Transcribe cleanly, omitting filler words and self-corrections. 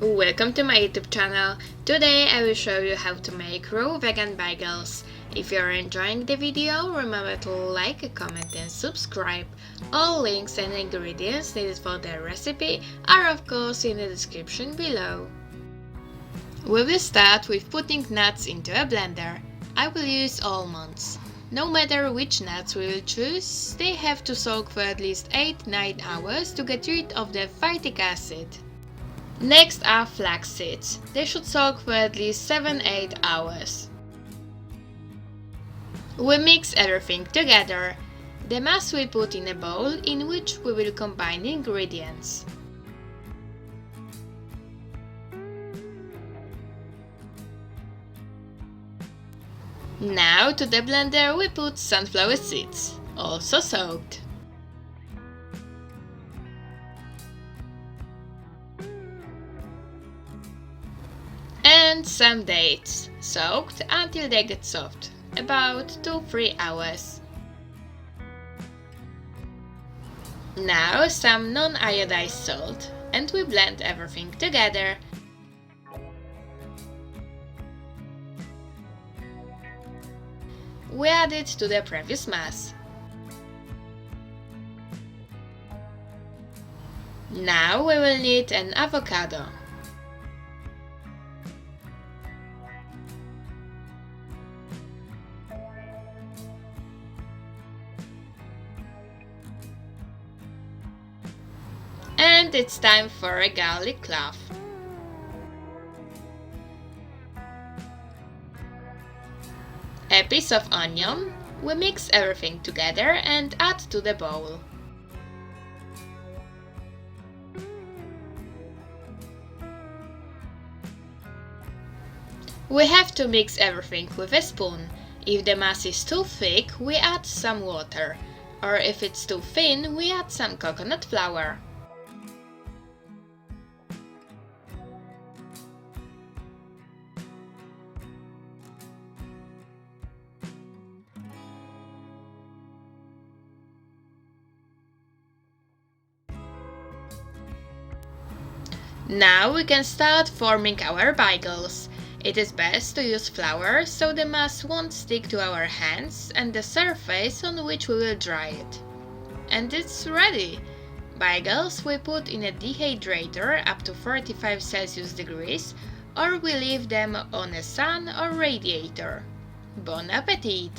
Welcome to my YouTube channel. Today I will show you how to make raw vegan bagels. If you are enjoying the video, remember to like, comment and subscribe. All links and ingredients needed for the recipe are of course in the description below. We will start with putting nuts into a blender. I will use almonds. No matter which nuts we will choose, they have to soak for at least 8-9 hours to get rid of the phytic acid. Next are flax seeds. They should soak for at least 7-8 hours. We mix everything together. The mass we put in a bowl in which we will combine the ingredients. Now to the blender we put sunflower seeds, also soaked. And some dates, soaked until they get soft, about 2-3 hours. Now some non-iodized salt, and we blend everything together. We add it to the previous mass. Now we will need an avocado. And it's time for a garlic clove. A piece of onion. We mix everything together and add to the bowl. We have to mix everything with a spoon. If the mass is too thick, we add some water, or if it's too thin, we add some coconut flour. Now we can start forming our bagels. It is best to use flour so the mass won't stick to our hands and the surface on which we will dry it. And it's ready! Bagels we put in a dehydrator up to 45 Celsius degrees, or we leave them on a sun or radiator. Bon appetit!